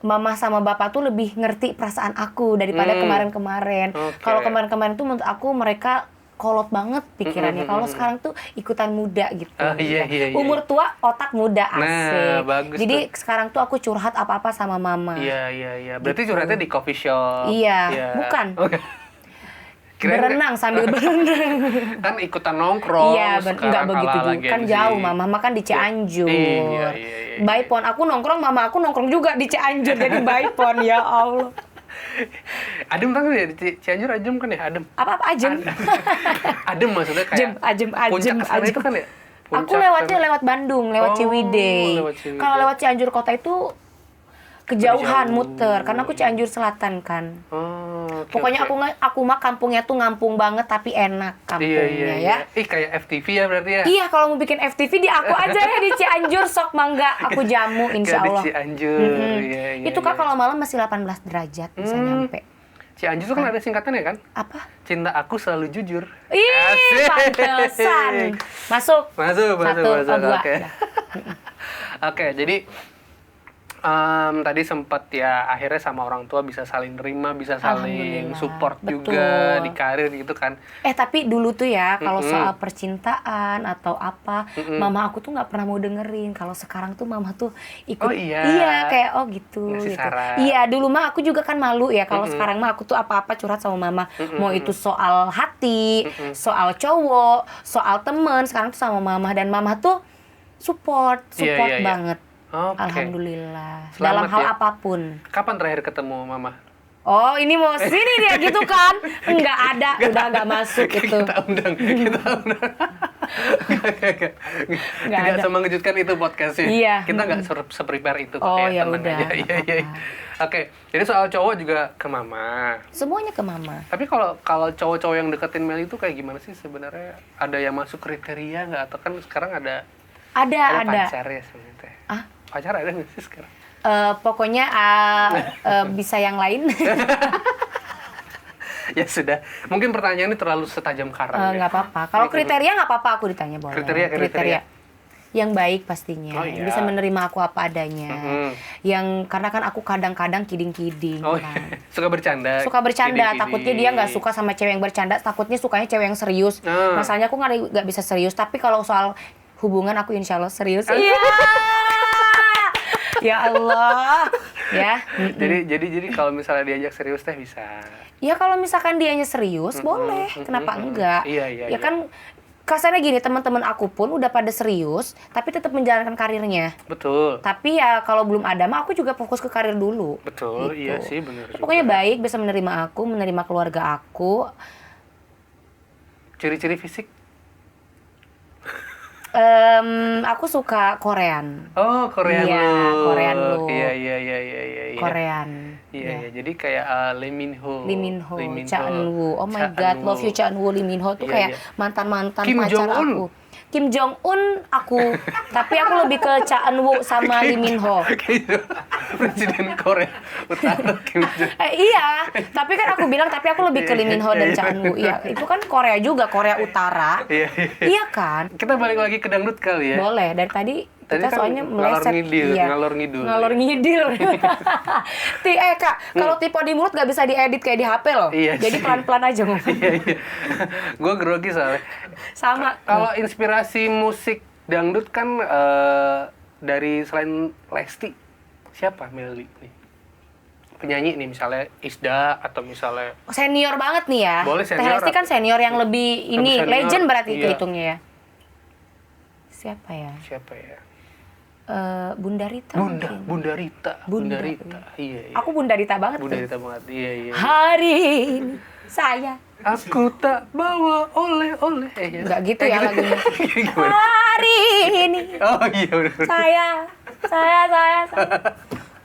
mama sama bapak tuh lebih ngerti perasaan aku daripada kemarin-kemarin.
Okay.
Kalau kemarin-kemarin tuh menurut aku mereka kolot banget pikirannya. Kalau sekarang tuh ikutan muda gitu.
Iya.
Umur tua, otak muda, asik.
Nah, bagus
Jadi
tuh.
sekarang tuh aku curhat apa-apa sama mama.
Iya. Berarti
Gitu.
curhatnya di coffee shop.
Iya. Bukan.
Okay.
Berenang sambil berenang.
Kan ikutan nongkrong.
Iya, enggak begitu juga. Kan jauh, mama kan di Cianjur.
Iya.
Baipon, aku nongkrong, mama aku nongkrong juga di Cianjur. Jadi Baipon, ya Allah.
Adem kan ya, di Cianjur adem kan ya, adem.
Apa ajem?
Adem maksudnya kayak
Ajem.
puncak kesana itu kan ya?
Aku
Puncak
lewatnya
kan?
lewat Bandung, lewat Ciwidey.
lewat Ciwidey.
Kalau lewat Cianjur kota itu kejauhan muter, karena aku Cianjur Selatan kan.
Oh, oke,
Pokoknya
oke.
aku mah kampungnya tuh ngampung banget tapi enak kampungnya ya.
Kayak FTV ya berarti ya?
Iya, kalau mau bikin FTV di aku aja ya di Cianjur, sok mangga aku jamu insya Allah.
Di Cianjur. Iya.
Itu Kak kalau malam masih 18 derajat bisa nyampe.
Cianjur tuh kan ada singkatannya kan?
Apa?
Cinta aku selalu jujur.
Ih,
Asik.
pantesan. Masuk.
Masuk.
Dua.
Oke. Oke, jadi tadi sempat ya akhirnya sama orang tua bisa saling nerima, bisa saling
Alhamdulillah.
support
Betul.
juga di karir gitu kan.
Tapi dulu tuh ya, kalau soal percintaan atau apa, mama aku tuh nggak pernah mau dengerin. Kalau sekarang tuh mama tuh ikut.
Oh, iya.
Iya, kayak gitu.
Ngasih
gitu.
saran.
Iya, dulu mah aku juga kan malu ya. Kalau sekarang mah aku tuh apa-apa curhat sama mama. Mau itu soal hati, soal cowok, soal temen. Sekarang tuh sama mama, dan mama tuh support
Iya.
banget.
Oke.
Alhamdulillah.
Selamat
Dalam hal
ya.
apapun.
Kapan terakhir ketemu mama?
Oh, ini mau sini dia gitu kan? Enggak ada, udah nggak masuk itu.
Kita undang. Tidak
ada.
semengejutkan itu podcastnya.
Iya.
Kita nggak se-prepare itu.
Oh,
kayak
ya
tenang
udah,
aja.
nggak
Iya. Oke, jadi soal cowok juga ke mama.
Semuanya ke mama.
Tapi kalau cowok-cowok yang deketin Mel itu kayak gimana sih sebenarnya? Ada yang masuk kriteria nggak? Atau kan sekarang ada
Ada.
pacar ya sebenarnya?
Ah?
Pacar ada nggak sih sekarang?
Pokoknya bisa yang lain.
Ya sudah, mungkin pertanyaan ini terlalu setajam karang.
Nggak apa-apa. Kalau kriteria nggak apa-apa aku ditanya boleh.
Kriteria.
Yang baik pastinya,
Oh, iya.
yang bisa menerima aku apa adanya. Yang karena kan aku kadang-kadang kiding-kiding.
Oh,
kan.
suka bercanda.
Suka bercanda,
Kiding-kiding.
takutnya dia nggak suka sama cewek yang bercanda, takutnya sukanya cewek yang serius. Masalahnya aku nggak bisa serius, tapi kalau soal hubungan aku insya Allah serius. Iya. Ya Allah. Ya.
Jadi kalau misalnya diajak serius teh bisa.
Ya kalau misalkan dianya serius boleh, kenapa enggak?
Iya.
Ya kan kasarnya gini, teman-teman aku pun udah pada serius, tapi tetap menjalankan karirnya.
Betul.
Tapi ya kalau belum ada mah aku juga fokus ke karir dulu.
Betul,
Gitu.
iya sih benar juga.
Pokoknya baik, bisa menerima aku, menerima keluarga aku.
Ciri-ciri fisik?
Aku suka Korean.
Oh, Korean
Iya,
look.
Korean look.
Iya.
Korean.
Iya. Jadi kayak Lee Min Ho.
Lee Min Ho, Cha Eun-woo. Oh my
Cha
God,
Eun-woo.
love you Cha Eun-woo. Lee Min Ho tuh
Iya,
kayak
iya.
mantan-mantan
Kim
pacar
Jong-un.
aku. Kim Jong-un aku, tapi aku lebih ke Cha Eun-woo sama Lee Min Ho.
Gitu. Presiden Korea Utara Kim Jong.
Iya, tapi kan aku bilang tapi aku lebih ke Lee Min Ho dan Cha Eun-woo. Iya, itu kan Korea juga, Korea Utara.
Iya.
Iya kan?
Kita balik lagi ke dangdut kali ya.
Boleh, dari tadi
Tadi
kita
kan
soalnya
ngalor
meleset.
ngidil,
Iya.
ngalor ngidul.
Ngalor ngidil. Kak, kalau tipe di mulut gak bisa diedit kayak di HP loh.
Iya
Jadi
sih.
pelan-pelan aja ngomong.
Iya. Gue grogi soalnya.
Sama.
Kalau inspirasi musik dangdut kan dari selain Lesti, siapa Melly nih? Penyanyi nih misalnya Isda atau misalnya
Senior banget nih ya.
Boleh
Teh
senior
Lesti kan senior yang lebih ini
senior,
legend berarti
iya.
kehitungnya ya. Siapa ya?
siapa ya?
Bunda Rita. mungkin.
Bunda Rita. Iya.
Aku Bunda Rita banget
Bunda
tuh.
Rita banget. Iya.
Hari ini saya
Aku tak bawa oleh-oleh. Ya.
nggak gitu ya lagunya.
Gimana?
Hari ini
Oh iya benar.
saya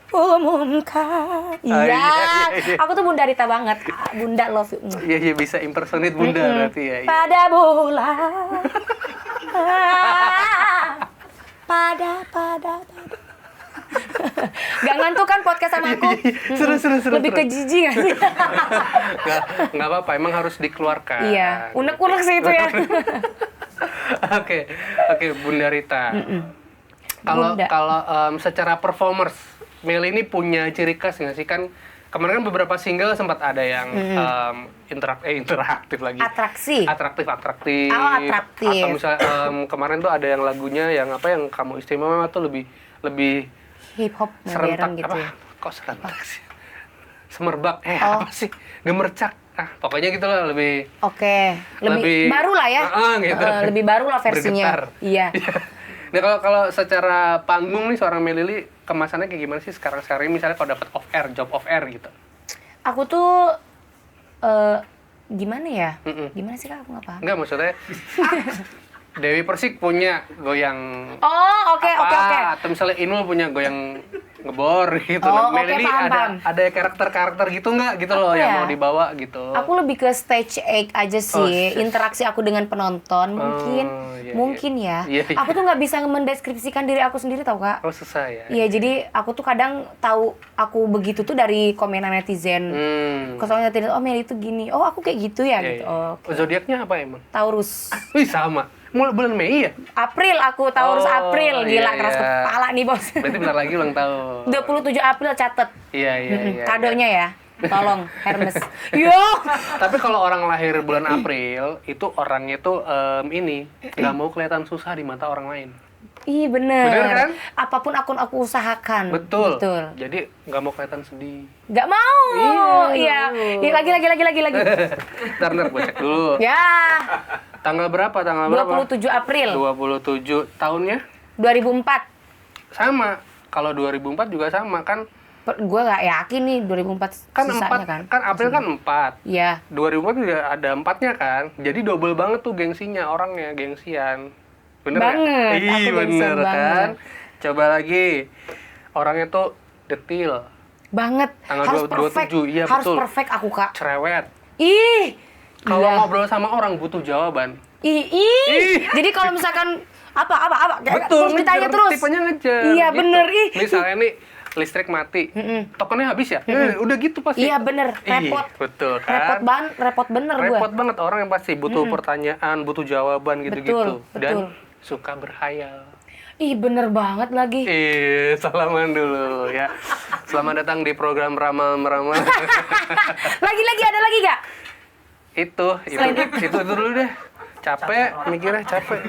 umumkan. Iya.
iya.
Aku tuh Bunda Rita banget. Bunda love you.
Iya bisa impersonate Bunda berarti ya. Iya.
Pada bulan. Pada. Gak ngantuk kan podcast sama aku?
Seru.
Lebih ke jijik gak sih?
Nggak apa-apa, emang harus dikeluarkan.
Iya, unek-unek sih itu ya.
Oke, Bunda Rita.
Bunda.
Kalau secara performers, Melly ini punya ciri khas nggak sih? Kan kemarin kan beberapa single sempat ada yang interaktif lagi.
Atraksi.
Atraktif.
Oh, atraktif.
Atau misalnya kemarin tuh ada yang lagunya yang apa yang kamu istimewa tuh lebih
Hip hop
serentak
modern gitu
apa?
ya.
Kok serentak sih? Semerbak.
Oh.
Apa sih? Gemercak. Pokoknya gitu lah lebih
Oke, lebih baru lah ya.
gitu.
Lebih baru lah versinya.
Bergetar.
Iya.
Nah kalau secara panggung nih seorang Melly kemasannya kayak gimana sih sekarang ini misalnya kalau dapat off air, job off air gitu.
Aku tuh gimana ya?
Mm-mm.
Gimana sih Kak? Aku nggak paham.
Enggak maksudnya Dewi Persik punya goyang
Oh, oke.
atau misalnya Inul punya goyang ngebor gitu.
Oh,
Nah, Melly
oke, paham.
ada karakter gitu nggak gitu loh
Apa
yang
ya?
mau dibawa gitu.
Aku lebih ke stage act aja sih, interaksi aku dengan penonton mungkin ya.
Iya.
Aku tuh nggak bisa mendeskripsikan diri aku sendiri tau Kak.
Oh susah ya.
Iya, jadi aku tuh kadang tahu aku begitu tuh dari komenan netizen. Kalau netizen, oh Melly itu gini, oh aku kayak gitu ya
Iya,
gitu.
iya.
Oh,
Zodiaknya apa emang?
Taurus.
Wih sama. Mulai bulan Mei ya?
April aku, Taurus
Oh,
April. Gila,
iya,
keras
iya.
kepala nih bos.
Berarti bentar lagi ulang tahun.
27 April catet.
Iya.
Kadonya ya. Tolong, Hermes. Yo.
Tapi kalau orang lahir bulan April, itu orangnya tuh ini nggak mau kelihatan susah di mata orang lain.
Ih bener.
Bener kan?
Apapun akun aku usahakan.
Betul. Jadi nggak mau kelihatan sedih.
Nggak mau.
Iya.
Iya. Lagi.
Ntar gue cek dulu.
Ya.
Tanggal berapa?
27 April
27 tahunnya?
2004.
Sama. Kalau 2004 juga sama kan?
Gue nggak yakin nih 2004
Kan
sisanya
4 kan April kan 4.
Iya.
2004 juga ada 4-nya kan. Jadi double banget tuh gengsinya orangnya, gengsian. Bener
Banget,
nggak?
aku
Ih,
gengsian
bener kan?
banget.
Coba lagi. Orangnya tuh detil,
Banget.
Tanggal
Harus
27,
perfect.
iya,
Harus
betul.
perfect aku Kak.
cerewet.
Ih.
Kalau
Gila.
ngobrol sama orang butuh jawaban.
Ih. Jadi kalau misalkan apa kayak
Betul,
terus ditanya
ngejar,
terus.
tipenya ngejar.
Iya,
gitu.
bener, ih.
Misalnya nih listrik mati, tokennya habis ya? Udah gitu pasti.
Iya bener, repot.
Betul kan?
Repot bener gue.
Repot banget orang yang pasti butuh pertanyaan, butuh jawaban gitu-gitu.
Betul.
Dan suka berhayal.
Ih bener banget lagi.
Salaman dulu ya. Selamat datang di program Ramal-Meramal.
Lagi ada lagi gak?
Itu dulu deh. Capek, mikirnya capek.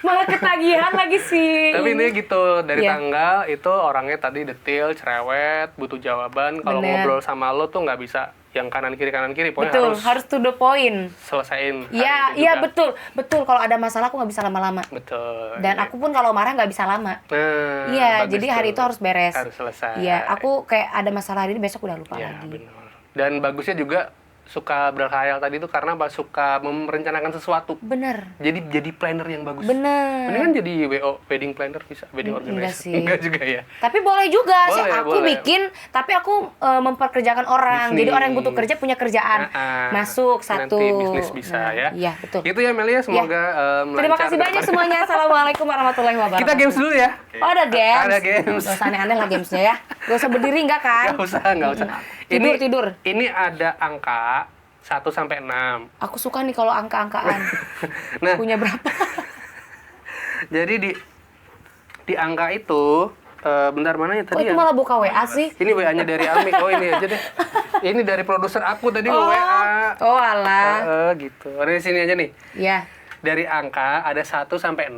Malah ketagihan lagi sih.
Tapi ini gitu, dari tanggal itu orangnya tadi detail, cerewet, butuh jawaban. Kalau ngobrol sama lo tuh nggak bisa yang kanan kiri, pokoknya
harus to the point.
Selesaiin.
Iya betul. Kalau ada masalah aku nggak bisa lama-lama.
Betul.
Dan aku pun kalau marah nggak bisa lama. Iya, jadi hari itu harus beres.
Harus selesai.
Iya, aku kayak ada masalah hari ini besok udah lupa lagi.
Benar. Dan bagusnya juga suka berkhayal tadi itu karena suka merencanakan sesuatu.
Bener.
Jadi planner yang bagus.
Bener.
Mendingan jadi wedding planner bisa, wedding organizer.
Enggak sih.
Enggak juga ya.
Tapi boleh juga sih. Aku
boleh.
bikin, tapi aku memperkerjakan orang.
Bisnis.
Jadi orang yang butuh kerja punya kerjaan. Masuk satu.
Nanti bisnis bisa ya.
Iya, betul.
Itu ya Melia, semoga
Terima kasih banyak semuanya. Assalamualaikum warahmatullahi wabarakatuh.
Kita games dulu ya.
Oh, ada games.
Ada games.
Gak usah aneh-aneh lah gamesnya ya. Gak usah berdiri enggak kan?
Nggak usah.
Tidur.
Ini ada angka 1 sampai 6.
Aku suka nih kalau angka-angkaan.
Nah,
punya berapa?
Jadi di angka itu, bentar mana ya tadi
itu malah buka WA sih?
Ini WA-nya dari Ami. Oh, ini aja deh. Ini dari produser aku tadi WA.
Oh, alah.
Gitu. Di sini aja nih.
Iya.
Dari angka ada 1 sampai 6.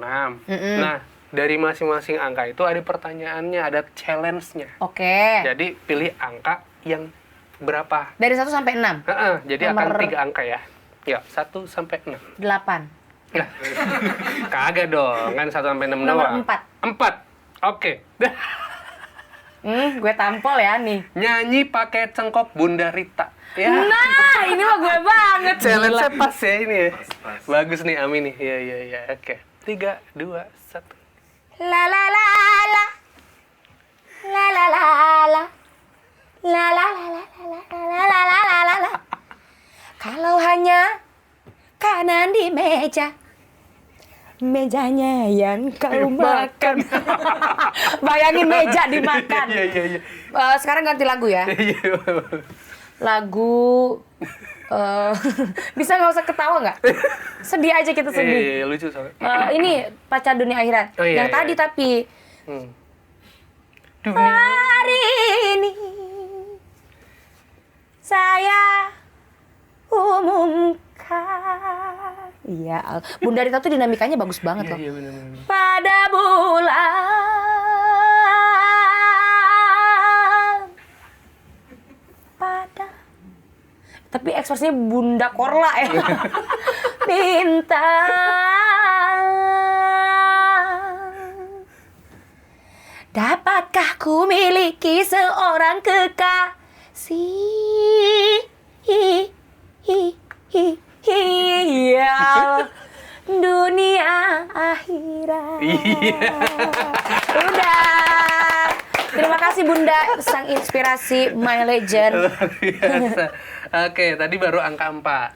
Nah, dari masing-masing angka itu ada pertanyaannya, ada challenge-nya.
Oke.
Jadi pilih angka yang berapa?
Dari 1 sampai 6?
Jadi akan 3 angka ya. Ya, 1 sampai 6.
8.
Nah, kagak dong, kan 1 sampai 6
Nomor
doang.
4.
4. Oke.
Gue tampol ya nih.
Nyanyi pakai cengkok Bunda Rita. Ya.
Nah, ini mah gue banget.
Challenge-nya pas ya ini ya. Bagus nih Ami nih. Iya. Oke. 3, 2, 1.
La la la la. La la la la. La la la la la la la la la la. Kalau hanya kanan di meja, mejanya yang kau makan. Bayangin meja dimakan.
Iya.
Sekarang ganti lagu ya. Lagu bisa nggak usah ketawa nggak? Sedih aja kita sedih.
Iya, lucu soalnya.
Ini Pacar Dunia Akhirat.
Oh, iya,
yang tadi
iya.
tapi
Dunia.
hari ini saya umumkan. Iya, Bunda Rita tuh dinamikanya bagus banget loh.
Iya, benar.
Pada bulan tapi ekspresinya Bunda Korla ya. Bintang, dapatkah ku miliki seorang kekasih? Ya, dunia akhirat. Udah. Terima kasih Bunda, sang inspirasi, my legend.
Luar biasa. Oke, tadi baru angka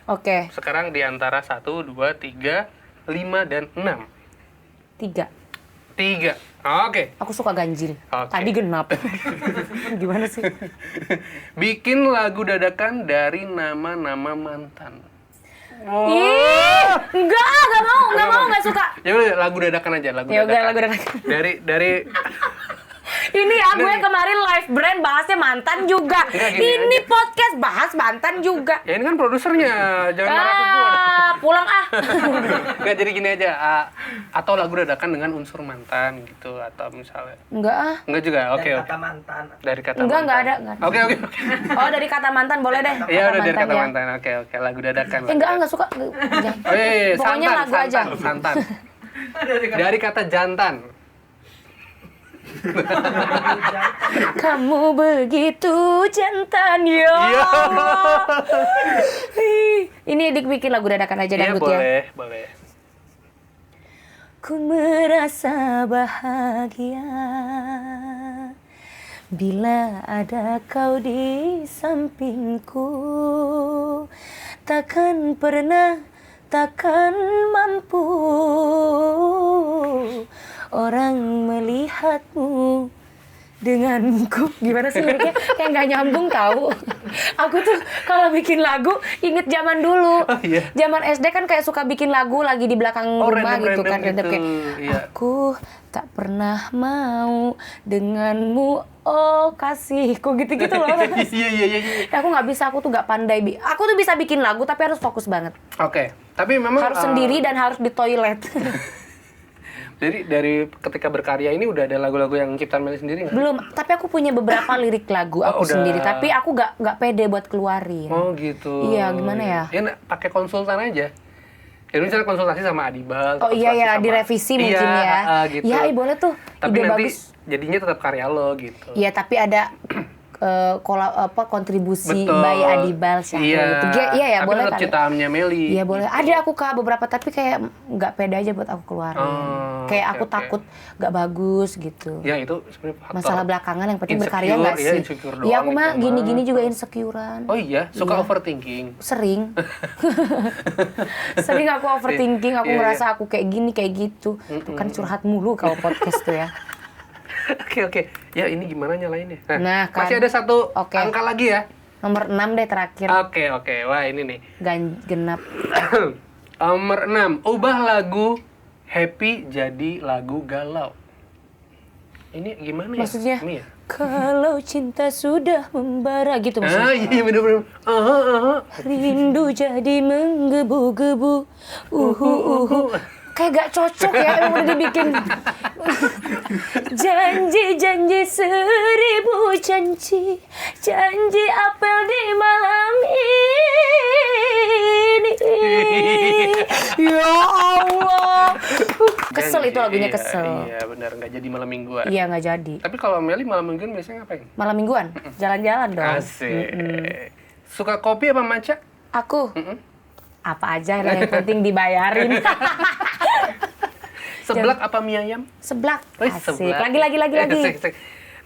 4.
Oke.
Sekarang di antara 1, 2, 3, 5, dan 6.
3.
3. Oke.
Aku suka ganjil.
Oke.
Tadi genap. Gimana sih?
Bikin lagu dadakan dari nama-nama mantan.
Ih, enggak mau, enggak suka.
Ya udah, lagu dadakan aja, lagu
Ya udah,
dadakan.
lagu dadakan.
Dari
Ini ya, gue kemarin live brand bahasnya mantan juga.
Enggak, gini
Ini
aja.
podcast bahas mantan juga.
Ya ini kan produsernya, jangan marah ke gua.
Pulang ah.
Nggak, jadi gini aja, atau lagu dadakan dengan unsur mantan gitu, atau misalnya.
Enggak ah.
Enggak juga, oke.
Dari kata mantan.
Dari kata
Enggak
mantan.
ada.
Oke.
Oh, dari kata mantan boleh deh.
Iya udah dari kata
ya.
mantan, oke, lagu dadakan.
Enggak suka. Jangan. Pokoknya
santan,
lagu aja.
Santan. Dari kata jantan.
Kamu begitu jantan ya
Iya.
Allah. Ini bikin lagu dadakan aja
Iya,
dangdut ya.
boleh.
Ku merasa bahagia bila ada kau di sampingku. Takkan mampu orang melihatmu denganku. Gimana sih liriknya? Kayak nggak nyambung tahu. Aku tuh kalau bikin lagu inget zaman dulu.
Oh, iya.
Zaman SD kan kayak suka bikin lagu lagi di belakang rumah gitu kan.
gitu.
Kayak,
Iya.
aku tak pernah mau denganmu, oh kasihku, gitu-gitu loh.
Iya.
Aku nggak bisa, aku tuh nggak pandai. Aku tuh bisa bikin lagu tapi harus fokus banget.
Oke, tapi memang
Harus sendiri dan harus di toilet.
Jadi dari ketika berkarya ini udah ada lagu-lagu yang ciptaan Melly sendiri nggak?
Belum, tapi aku punya beberapa lirik lagu aku
udah.
sendiri, tapi aku nggak pede buat keluarin.
Oh gitu.
Iya, gimana ya?
Ya pakai konsultan aja. Ya misalnya konsultasi sama Adibal.
Oh iya ya,
konsultasi sama-
direvisi mungkin ya.
Gitu.
Ya, boleh tuh.
Tapi
Ide
nanti
bagus.
jadinya tetap karya lo gitu.
Iya, tapi ada kontribusi
Betul.
by Adibal Syahril gitu. Iya ya,
tapi
boleh
tetap
kali.
ciptaannya Melly.
Iya boleh. Ada aku Kak beberapa, tapi kayak nggak pede aja buat aku keluarin.
Oh,
kayak aku
oke.
takut nggak bagus gitu.
Ya itu sebenarnya faktor.
Masalah belakangan yang penting
Insecure,
berkarya nggak
iya,
sih?
insecure
Iya
doang
aku mah
itu mah.
gini-gini juga insecurean.
Oh iya, suka
Iya.
overthinking.
Sering. Sering aku overthinking, aku
Iya,
ngerasa aku kayak gini kayak gitu. Tuh kan curhat mulu kalau podcast tuh ya.
Oke. Ya ini gimana nyalainnya?
Nah, kan.
Masih ada satu
Oke.
angka lagi ya.
Nomor 6 deh terakhir.
Oke. Wah ini nih.
Genap.
Nomor 6. Ubah lagu happy jadi lagu galau. Ini gimana ya?
Maksudnya?
Ini ya?
Kalau cinta sudah membara gitu maksudnya.
Iya bener-bener.
Rindu jadi menggebu-gebu. Kayak gak cocok ya, emang udah dibikin. Janji-janji seribu janji, janji apel di malam ini. Ya Allah. Kesel itu lagunya, kesel.
Iya benar, nggak jadi malam mingguan.
Iya nggak jadi.
Tapi kalau Melly malam mingguan biasanya ngapain?
Malam mingguan, jalan-jalan dong.
Asik. Suka kopi apa matcha?
Aku, apa aja yang penting dibayarin.
Seblak apa mie ayam?
Seblak.
Wih,
Asik.
seblak.
Lagi.
Asik.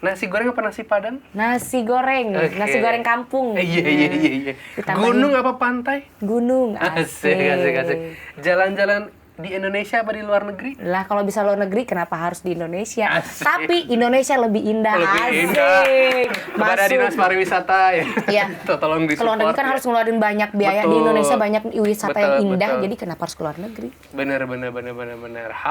Nasi goreng apa nasi padang?
Nasi goreng,
Oke.
nasi goreng kampung.
Iya.
Ditambahin
Gunung apa pantai?
gunung.
Asik. Jalan-jalan di Indonesia apa di luar negeri?
Lah kalau bisa luar negeri kenapa harus di Indonesia?
Asik.
Tapi Indonesia lebih indah.
Lebih
Asik.
indah. Kepada
Masuk.
Dinas Pariwisata ya.
Iya.
Tolong
Ke luar negeri
disupport.
kan
ya.
harus ngeluarin banyak biaya. Di
Betul.
Indonesia banyak wisata yang
Betul,
indah,
betul.
jadi kenapa harus ke luar negeri?
Bener.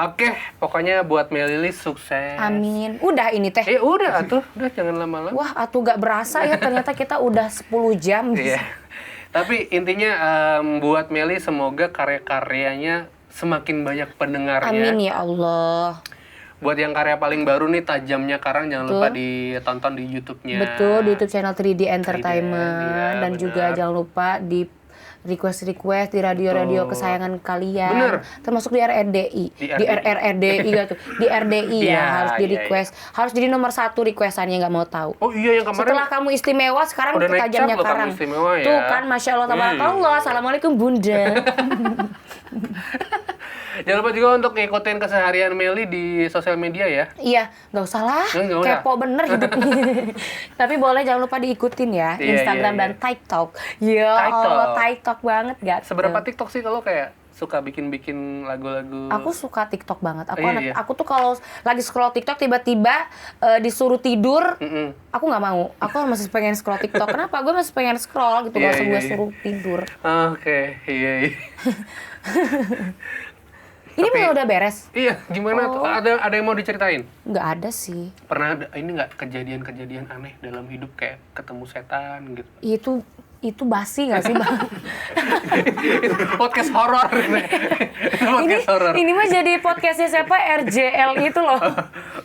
Oke, pokoknya buat Melly sukses.
Amin. Udah ini teh.
Udah udah jangan lama-lama.
Wah, atuh gak berasa ya ternyata kita udah 10 jam.
Iya. Tapi intinya buat Melly semoga karya-karyanya semakin banyak pendengarnya.
Amin ya Allah.
Buat yang karya paling baru nih Tajamnya Karang jangan
Betul.
lupa ditonton di YouTube-nya.
Betul, di YouTube channel 3D Entertainment.
iya,
Dan
benar.
juga jangan lupa di request di radio-radio kesayangan kalian.
Bener.
Termasuk di RRDI.
Di
RRDI gitu. Di RDI ya,
Iya,
harus di
iya,
request. Harus jadi nomor 1 requestannya, nggak mau tahu.
Oh iya yang kemarin
Setelah kamu istimewa, sekarang
udah naik
Tajamnya
cap loh kamu
Karang.
istimewa ya.
Tuh kan, Masya Allah, tabarakallah. Assalamualaikum Bunda.
Jangan lupa juga untuk ngikutin keseharian Melly di sosial media ya.
Iya, nggak usah lah.
Nggak usah.
Kepo bener hidupnya. Tapi boleh jangan lupa diikutin ya.
Iya,
Instagram
iya,
dan TikTok. Ya
TikTok.
Allah, TikTok banget gak?
Seberapa TikTok sih kalau kayak suka bikin lagu-lagu?
Aku suka TikTok banget.
Iya.
Aku tuh kalau lagi scroll TikTok tiba-tiba disuruh tidur, aku nggak mau. Aku masih pengen scroll TikTok. Kenapa? Gue masih pengen scroll gitu.
Iya,
Gak usah
iya,
gue
iya.
suruh tidur.
Oke, iya.
Ini memang udah beres?
Iya, gimana tuh? Ada yang mau diceritain?
Nggak ada sih.
Pernah ada ini nggak kejadian-kejadian aneh dalam hidup kayak ketemu setan gitu?
Itu basi nggak sih, Bang?
Podcast horor ini. Podcast horor.
Ini mah jadi podcastnya siapa? RJL itu loh.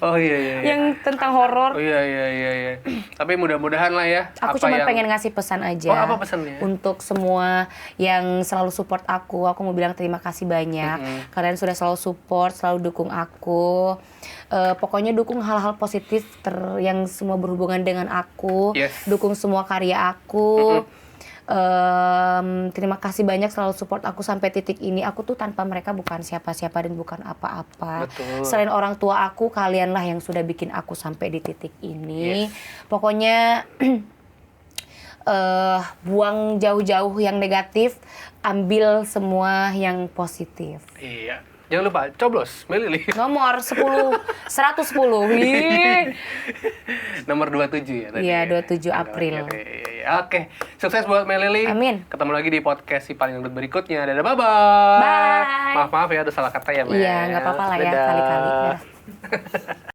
Oh iya.
Yang tentang horor.
Oh iya. Tapi mudah-mudahan lah ya.
Aku cuma pengen ngasih pesan aja.
Oh, apa pesannya?
Untuk semua yang selalu support aku mau bilang terima kasih banyak. Kalian sudah selalu support, selalu dukung aku. Pokoknya dukung hal-hal positif yang semua berhubungan dengan aku.
Yes.
Dukung semua karya aku. Terima kasih banyak selalu support aku sampai titik ini. Aku tuh tanpa mereka bukan siapa-siapa dan bukan apa-apa.
Betul.
Selain orang tua aku, kalianlah yang sudah bikin aku sampai di titik ini.
Yes.
Pokoknya buang jauh-jauh yang negatif, ambil semua yang positif.
Iya. Jangan lupa coblos Melili.
Nomor 110. Wih.
Nomor 27 ya tadi.
Iya,
ya?
27 April.
Oke. Sukses buat Melili.
Amin.
Ketemu lagi di podcast si paling gendut berikutnya. Dadah, bye-bye.
Bye.
Maaf ya ada salah kata ya, Mel.
Iya, nggak apa-apa lah ya,
Dadah.
kali-kali.